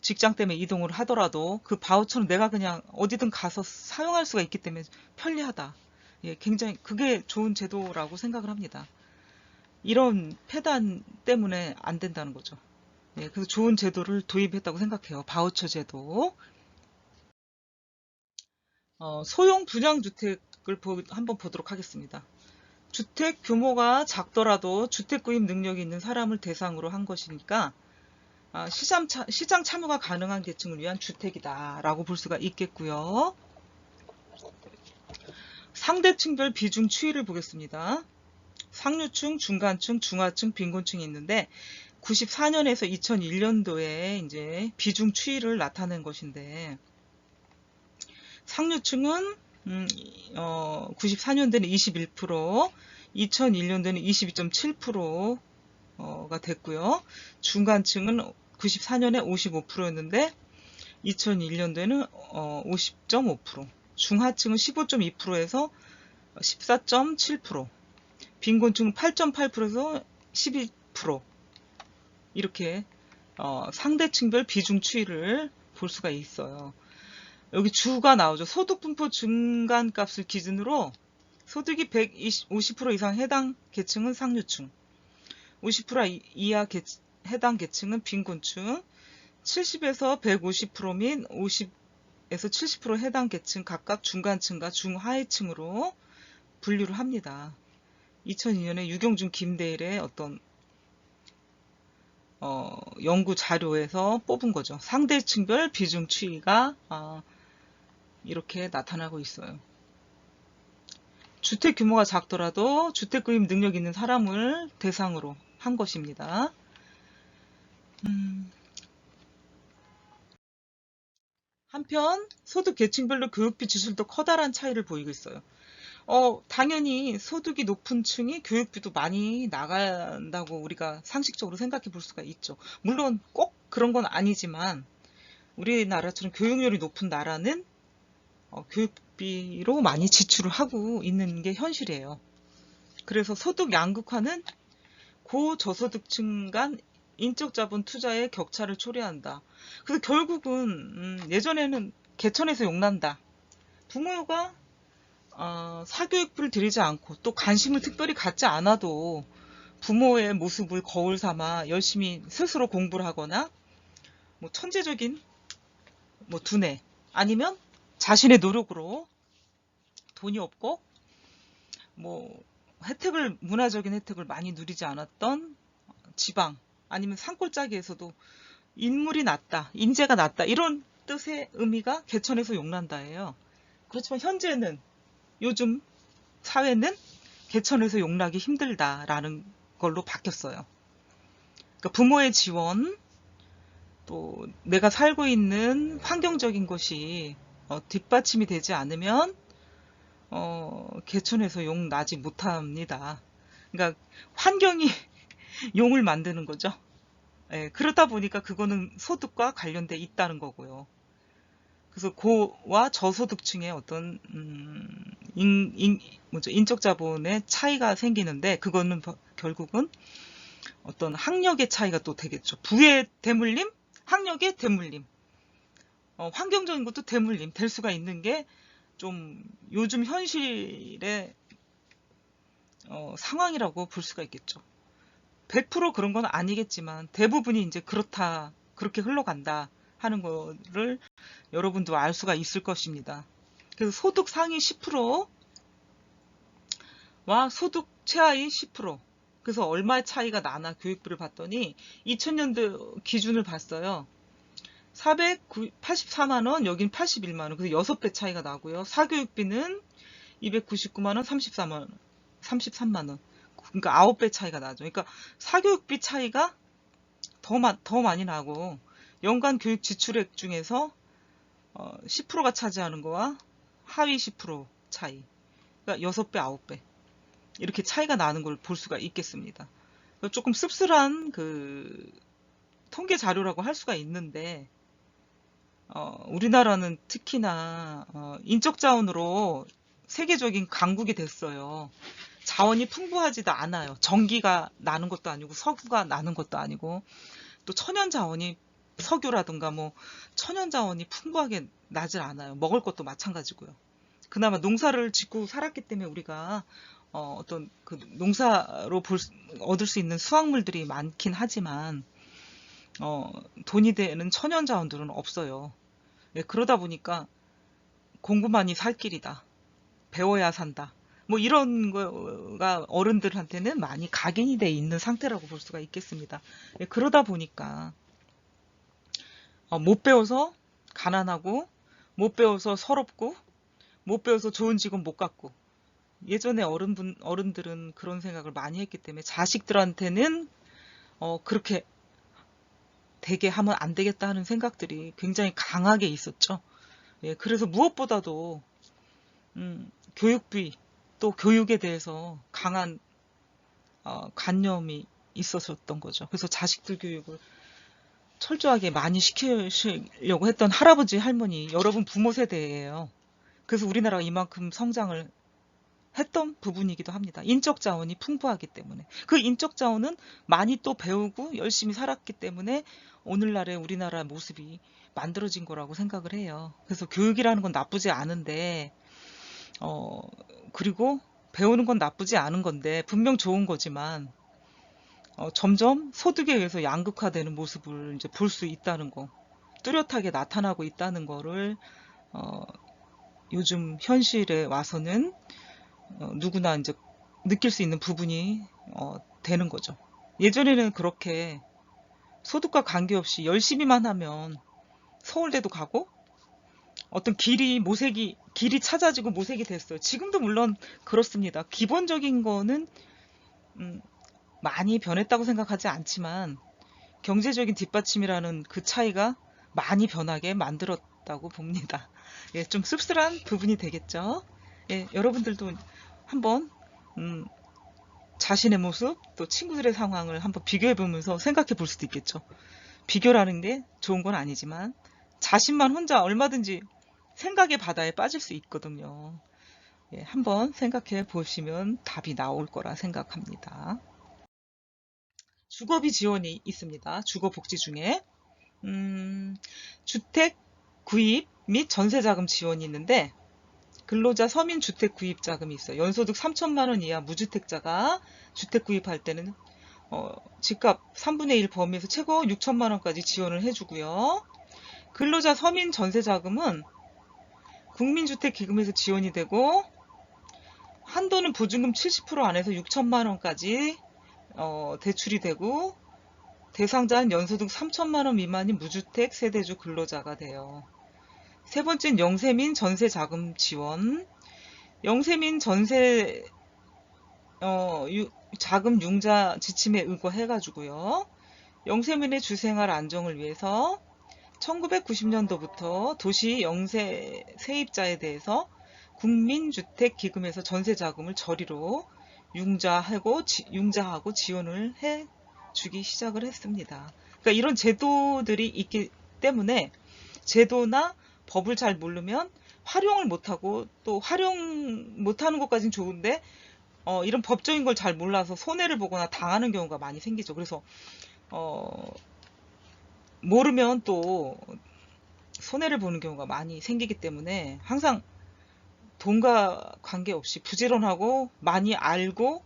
직장 때문에 이동을 하더라도 그 바우처는 내가 그냥 어디든 가서 사용할 수가 있기 때문에 편리하다. 예, 굉장히 그게 좋은 제도라고 생각을 합니다. 이런 폐단 때문에 안 된다는 거죠. 예, 그래서 좋은 제도를 도입했다고 생각해요. 바우처 제도. 소형 분양주택을 한번 보도록 하겠습니다. 주택 규모가 작더라도 주택 구입 능력이 있는 사람을 대상으로 한 것이니까 시장 참여가 가능한 계층을 위한 주택이다라고 볼 수가 있겠고요. 상대층별 비중 추이를 보겠습니다. 상류층, 중간층, 중하층, 빈곤층이 있는데 94년에서 2001년도에 이제 비중 추이를 나타낸 것인데 상류층은 94년도에는 21%, 2001년도에는 22.7%가 됐고요. 중간층은 94년에 55%였는데 2001년도에는 50.5%, 중하층은 15.2%에서 14.7%, 빈곤층은 8.8%에서 12% 이렇게 상대층별 비중 추이를 볼 수가 있어요. 여기 주가 나오죠. 소득분포 중간값을 기준으로 소득이 150% 이상 해당 계층은 상류층, 50% 이하 해당 계층은 빈곤층, 70에서 150% 및 50에서 70% 해당 계층 각각 중간층과 중하위층으로 분류를 합니다. 2002년에 유경준 김대일의 어떤 연구 자료에서 뽑은 거죠. 상대층별 비중 추이가 이렇게 나타나고 있어요. 주택 규모가 작더라도 주택 구입 능력 있는 사람을 대상으로 한 것입니다. 한편 소득 계층별로 교육비 지출도 커다란 차이를 보이고 있어요. 당연히 소득이 높은 층이 교육비도 많이 나간다고 우리가 상식적으로 생각해 볼 수가 있죠. 물론 꼭 그런 건 아니지만 우리나라처럼 교육열이 높은 나라는 교육비로 많이 지출을 하고 있는 게 현실이에요. 그래서 소득 양극화는 고저소득층 간 인적 자본 투자의 격차를 초래한다. 그래서 결국은 예전에는 개천에서 용난다. 부모가 사교육비를 들이지 않고 또 관심을 특별히 갖지 않아도 부모의 모습을 거울 삼아 열심히 스스로 공부를 하거나 뭐 천재적인 뭐 두뇌 아니면 자신의 노력으로 돈이 없고 뭐 문화적인 혜택을 많이 누리지 않았던 지방 아니면 산골짜기에서도 인물이 낮다, 인재가 낮다 이런 뜻의 의미가 개천에서 용난다예요. 그렇지만 현재는 요즘 사회는 개천에서 용나기 힘들다라는 걸로 바뀌었어요. 그러니까 부모의 지원, 또 내가 살고 있는 환경적인 것이 뒷받침이 되지 않으면 개천에서 용 나지 못합니다. 그러니까 환경이 용을 만드는 거죠. 예, 그러다 보니까 그거는 소득과 관련돼 있다는 거고요. 그래서 고와 저소득층의 어떤 인적 자본의 차이가 생기는데 그거는 결국은 어떤 학력의 차이가 또 되겠죠. 부의 대물림, 학력의 대물림, 환경적인 것도 대물림 될 수가 있는 게 좀 요즘 현실의 상황이라고 볼 수가 있겠죠. 100% 그런 건 아니겠지만 대부분이 이제 그렇게 흘러간다 하는 거를 여러분도 알 수가 있을 것입니다. 그래서 소득 상위 10%와 소득 최하위 10%. 그래서 얼마의 차이가 나나 교육비를 봤더니 2000년도 기준을 봤어요. 484만원, 여긴 81만원. 그래서 6배 차이가 나고요. 사교육비는 299만원, 33만원. 그러니까 9배 차이가 나죠. 그러니까 사교육비 차이가 더 많이 나고 연간 교육 지출액 중에서 10%가 차지하는 거와 하위 10% 차이. 그러니까 6배, 9배. 이렇게 차이가 나는 걸 볼 수가 있겠습니다. 조금 씁쓸한 그 통계 자료라고 할 수가 있는데 우리나라는 특히나 인적 자원으로 세계적인 강국이 됐어요. 자원이 풍부하지도 않아요. 전기가 나는 것도 아니고 석유가 나는 것도 아니고 또 천연 자원이 석유라든가 뭐 천연 자원이 풍부하게 나질 않아요. 먹을 것도 마찬가지고요. 그나마 농사를 짓고 살았기 때문에 우리가 어떤 그 농사로 얻을 수 있는 수확물들이 많긴 하지만 돈이 되는 천연 자원들은 없어요. 네, 그러다 보니까 공부만이 살 길이다. 배워야 산다. 뭐 이런 거가 어른들한테는 많이 각인이 돼 있는 상태라고 볼 수가 있겠습니다. 네, 그러다 보니까 못 배워서 가난하고 못 배워서 서럽고 못 배워서 좋은 직업 못 갖고 예전에 어른들은 그런 생각을 많이 했기 때문에 자식들한테는 그렇게 되게 하면 안 되겠다 하는 생각들이 굉장히 강하게 있었죠. 예, 그래서 무엇보다도 교육비 또 교육에 대해서 강한 관념이 있었던 거죠. 그래서 자식들 교육을 철저하게 많이 시키려고 했던 할아버지 할머니 여러분 부모 세대예요. 그래서 우리나라가 이만큼 성장을 했던 부분이기도 합니다. 인적 자원이 풍부하기 때문에. 그 인적 자원은 많이 또 배우고 열심히 살았기 때문에 오늘날의 우리나라 모습이 만들어진 거라고 생각을 해요. 그래서 교육이라는 건 나쁘지 않은데 그리고 배우는 건 나쁘지 않은 건데 분명 좋은 거지만 점점 소득에 의해서 양극화되는 모습을 이제 볼 수 있다는 거, 뚜렷하게 나타나고 있다는 거를 요즘 현실에 와서는 누구나 이제 느낄 수 있는 부분이 되는 거죠. 예전에는 그렇게 소득과 관계없이 열심히만 하면 서울대도 가고 어떤 길이 찾아지고 모색이 됐어요. 지금도 물론 그렇습니다. 기본적인 거는 많이 변했다고 생각하지 않지만 경제적인 뒷받침이라는 그 차이가 많이 변하게 만들었다고 봅니다. 예, 좀 씁쓸한 부분이 되겠죠. 예, 여러분들도 한번 자신의 모습 또 친구들의 상황을 한번 비교해 보면서 생각해 볼 수도 있겠죠. 비교라는 게 좋은 건 아니지만 자신만 혼자 얼마든지 생각의 바다에 빠질 수 있거든요. 예, 한번 생각해 보시면 답이 나올 거라 생각합니다. 주거비 지원이 있습니다. 주거복지 중에 주택 구입 및 전세자금 지원이 있는데 근로자 서민 주택 구입 자금이 있어요. 연소득 3천만 원 이하 무주택자가 주택 구입할 때는 집값 3분의 1 범위에서 최고 6천만 원까지 지원을 해주고요. 근로자 서민 전세자금은 국민주택기금에서 지원이 되고 한도는 보증금 70% 안에서 6천만 원까지 대출이 되고 대상자는 연소득 3천만 원 미만인 무주택 세대주 근로자가 돼요. 세 번째는 영세민 전세자금 지원. 영세민 전세 자금 융자 지침에 의거해가지고요. 영세민의 주생활 안정을 위해서 1990년도부터 도시 영세 세입자에 대해서 국민주택기금에서 전세자금을 저리로 융자하고 지원을 해주기 시작을 했습니다. 그러니까 이런 제도들이 있기 때문에 제도나 법을 잘 모르면 활용을 못하고 또 활용 못하는 것까지는 좋은데 이런 법적인 걸 잘 몰라서 손해를 보거나 당하는 경우가 많이 생기죠. 그래서 모르면 또 손해를 보는 경우가 많이 생기기 때문에 항상 돈과 관계없이 부지런하고 많이 알고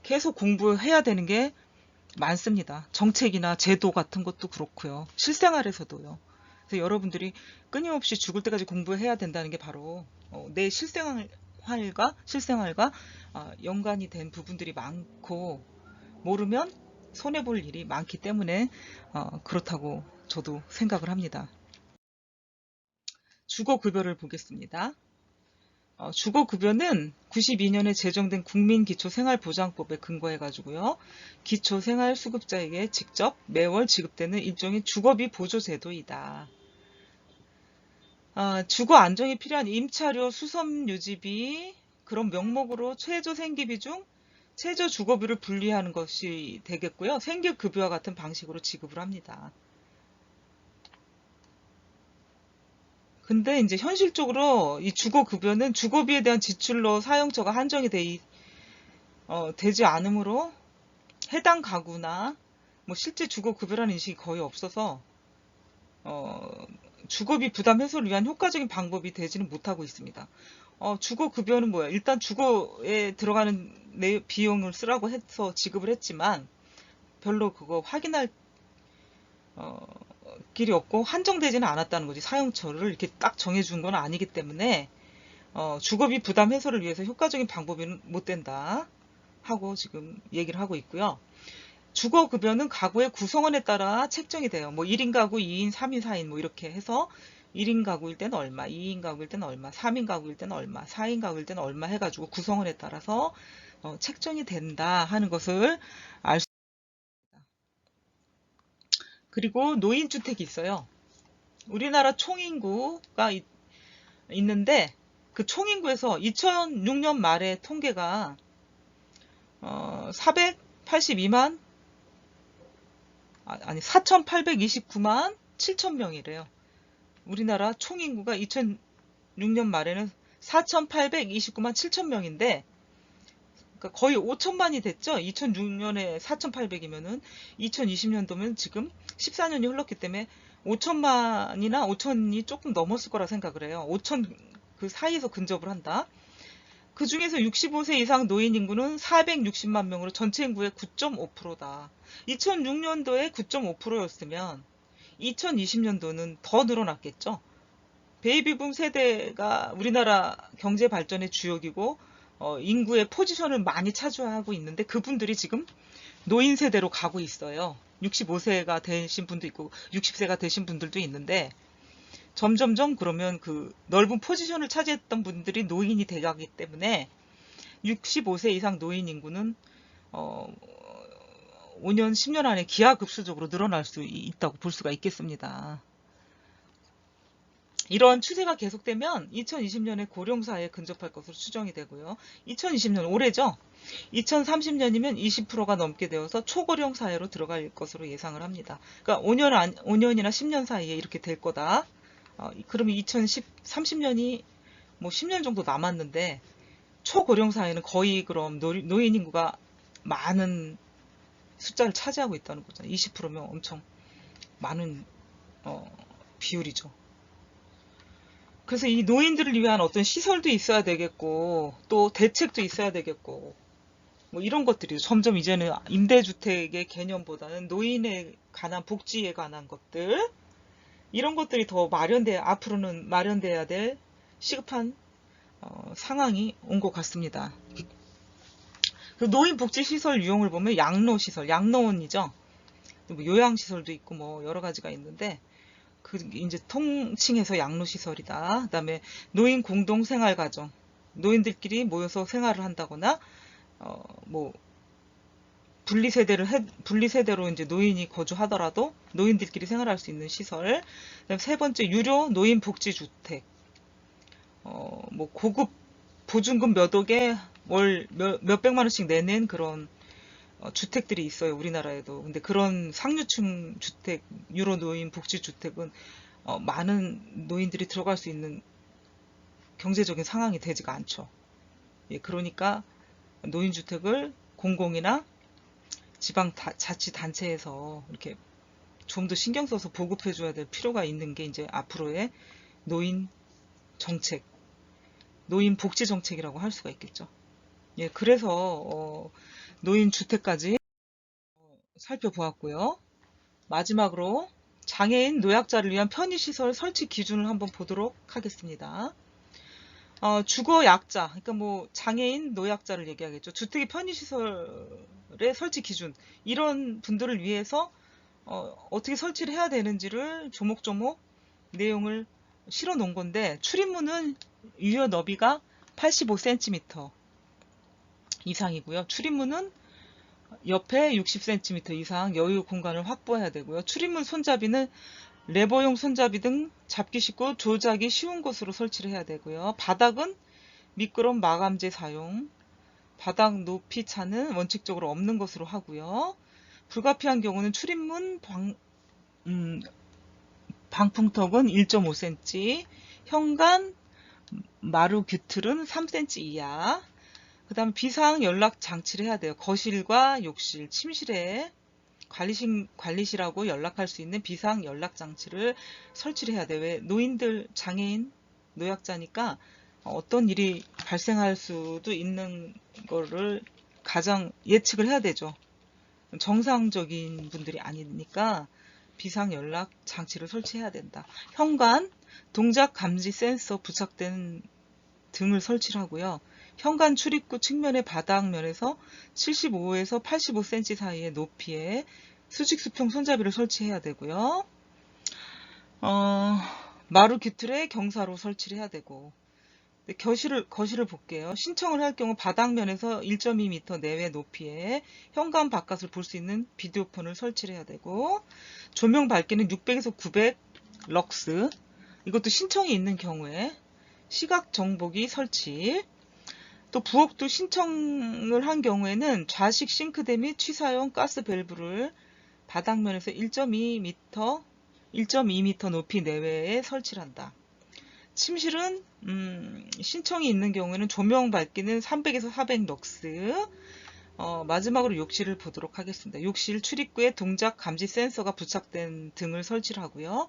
계속 공부해야 되는 게 많습니다. 정책이나 제도 같은 것도 그렇고요. 실생활에서도요. 그래서 여러분들이 끊임없이 죽을 때까지 공부해야 된다는 게 바로 내 실생활과 연관이 된 부분들이 많고 모르면 손해볼 일이 많기 때문에 그렇다고 저도 생각을 합니다. 주거급여를 보겠습니다. 주거급여는 92년에 제정된 국민기초생활보장법에 근거해 가지고요. 기초생활수급자에게 직접 매월 지급되는 일종의 주거비 보조제도이다. 주거 안정이 필요한 임차료, 수섬유지비 그런 명목으로 최저 생계비 중 최저 주거비를 분리하는 것이 되겠고요. 생계급여와 같은 방식으로 지급을 합니다. 근데 이제 현실적으로 이 주거급여는 주거비에 대한 지출로 사용처가 한정이 되지 않으므로 해당 가구나 뭐 실제 주거급여라는 인식이 거의 없어서 주거비 부담 해소를 위한 효과적인 방법이 되지는 못하고 있습니다. 주거급여는 뭐야? 일단 주거에 들어가는 비용을 쓰라고 해서 지급을 했지만 별로 그거 확인할 길이 없고 한정되지는 않았다는 거지. 사용처를 이렇게 딱 정해준 건 아니기 때문에 주거비 부담 해소를 위해서 효과적인 방법이 못 된다 하고 지금 얘기를 하고 있고요. 주거급여는 가구의 구성원에 따라 책정이 돼요. 뭐 1인 가구, 2인, 3인, 4인 뭐 이렇게 해서 1인 가구일 때는 얼마, 2인 가구일 때는 얼마, 3인 가구일 때는 얼마, 4인 가구일 때는 얼마 해가지고 구성원에 따라서 책정이 된다 하는 것을 알 수 있습니다. 그리고 노인주택이 있어요. 우리나라 총인구가 있는데 그 총인구에서 2006년 말에 통계가 482만 4,829만 7천 명이래요. 우리나라 총인구가 2006년 말에는 4,829만 7천 명인데 그러니까 거의 5천만이 됐죠. 2006년에 4,800이면은 2020년도면 지금 14년이 흘렀기 때문에 5천만이나 5천이 조금 넘었을 거라 생각을 해요. 5천 그 사이에서 근접을 한다. 그 중에서 65세 이상 노인 인구는 460만 명으로 전체 인구의 9.5%다. 2006년도에 9.5%였으면 2020년도는 더 늘어났겠죠. 베이비붐 세대가 우리나라 경제 발전의 주역이고 인구의 포지션을 많이 차지하고 있는데 그분들이 지금 노인 세대로 가고 있어요. 65세가 되신 분도 있고 60세가 되신 분들도 있는데 점점점 그러면 그 넓은 포지션을 차지했던 분들이 노인이 돼가기 때문에 65세 이상 노인 인구는 5년, 10년 안에 기하급수적으로 늘어날 수 있다고 볼 수가 있겠습니다. 이런 추세가 계속되면 2020년에 고령사회에 근접할 것으로 추정이 되고요. 2020년 올해죠. 2030년이면 20%가 넘게 되어서 초고령 사회로 들어갈 것으로 예상을 합니다. 그러니까 5년이나 10년 사이에 이렇게 될 거다. 그러면 2030년이 뭐 10년 정도 남았는데 초고령 사회는 거의 그럼 노인 인구가 많은 숫자를 차지하고 있다는 거잖아요. 20%면 엄청 많은 비율이죠. 그래서 이 노인들을 위한 어떤 시설도 있어야 되겠고 또 대책도 있어야 되겠고 뭐 이런 것들이 점점 이제는 임대주택의 개념보다는 노인에 관한 복지에 관한 것들 이런 것들이 더 앞으로는 마련돼야 될 시급한 상황이 온 것 같습니다. 그 노인복지시설 유형을 보면 양로시설, 양로원이죠. 뭐 요양시설도 있고 뭐 여러 가지가 있는데 그 이제 통칭해서 양로시설이다. 그다음에 노인 공동생활가정, 노인들끼리 모여서 생활을 한다거나 뭐 분리세대로 이제 노인이 거주하더라도 노인들끼리 생활할 수 있는 시설. 그다음에 세 번째 유료 노인복지주택. 뭐 고급 보증금 몇 억에 월 몇백만 원씩 내는 그런 주택들이 있어요. 우리나라에도. 근데 그런 상류층 주택, 유로 노인 복지주택은 많은 노인들이 들어갈 수 있는 경제적인 상황이 되지가 않죠. 예, 그러니까 노인주택을 공공이나 지방자치단체에서 이렇게 좀 더 신경 써서 보급해줘야 될 필요가 있는 게 이제 앞으로의 노인 정책, 노인 복지 정책이라고 할 수가 있겠죠. 예, 그래서 노인 주택까지 살펴보았고요. 마지막으로 장애인 노약자를 위한 편의시설 설치 기준을 한번 보도록 하겠습니다. 주거 약자, 그러니까 뭐 장애인 노약자를 얘기하겠죠. 주택의 편의시설의 설치 기준 이런 분들을 위해서 어떻게 설치를 해야 되는지를 조목조목 내용을 실어 놓은 건데 출입문은 유효 너비가 85cm 이상이고요. 출입문은 옆에 60cm 이상 여유 공간을 확보해야 되고요. 출입문 손잡이는 레버용 손잡이 등 잡기 쉽고 조작이 쉬운 곳으로 설치를 해야 되고요. 바닥은 미끄럼 마감재 사용, 바닥 높이 차는 원칙적으로 없는 것으로 하고요. 불가피한 경우는 출입문 방풍턱은 1.5cm, 현관 마루 규틀은 3cm 이하. 그 다음 비상 연락 장치를 해야 돼요. 거실과 욕실, 침실에 관리실하고 연락할 수 있는 비상 연락 장치를 설치를 해야 돼요. 왜 노인들, 장애인, 노약자니까 어떤 일이 발생할 수도 있는 거를 가장 예측을 해야 되죠. 정상적인 분들이 아니니까 비상 연락 장치를 설치해야 된다. 현관, 동작 감지 센서 부착된 등을 설치를 하고요. 현관 출입구 측면의 바닥면에서 75에서 85cm 사이의 높이에 수직 수평 손잡이를 설치해야 되고요. 마루 규틀에 경사로 설치를 해야 되고 거실을 볼게요. 신청을 할 경우 바닥면에서 1.2m 내외 높이에 현관 바깥을 볼 수 있는 비디오폰을 설치를 해야 되고 조명 밝기는 600에서 900 럭스 이것도 신청이 있는 경우에 시각 정보기 설치 또 부엌도 신청을 한 경우에는 좌식 싱크대 및 취사용 가스 밸브를 바닥면에서 1.2m 높이 내외에 설치를 한다. 침실은 신청이 있는 경우에는 조명 밝기는 300에서 400 럭스 마지막으로 욕실을 보도록 하겠습니다. 욕실 출입구에 동작 감지 센서가 부착된 등을 설치를 하고요.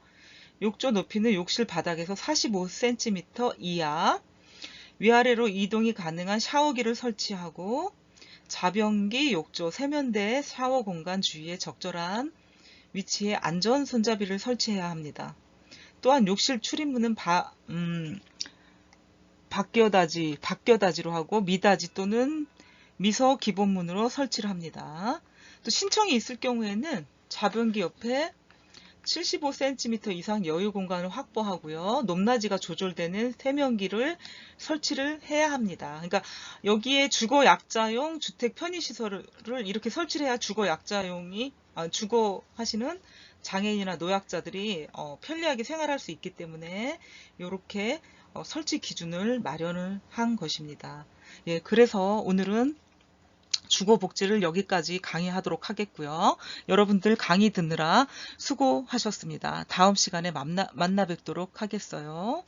욕조 높이는 욕실 바닥에서 45cm 이하 위아래로 이동이 가능한 샤워기를 설치하고 자변기, 욕조, 세면대, 샤워 공간 주위에 적절한 위치에 안전 손잡이를 설치해야 합니다. 또한 욕실 출입문은 밖여다지로 하고 미닫이 또는 미서 기본문으로 설치를 합니다. 또 신청이 있을 경우에는 좌변기 옆에 75cm 이상 여유 공간을 확보하고요. 높낮이가 조절되는 세면기를 설치를 해야 합니다. 그러니까 여기에 주거 약자용 주택 편의시설을 이렇게 설치를 해야 주거 하시는 장애인이나 노약자들이 편리하게 생활할 수 있기 때문에 이렇게 설치 기준을 마련을 한 것입니다. 예, 그래서 오늘은 주거복지를 여기까지 강의하도록 하겠고요. 여러분들 강의 듣느라 수고하셨습니다. 다음 시간에 만나 뵙도록 하겠어요.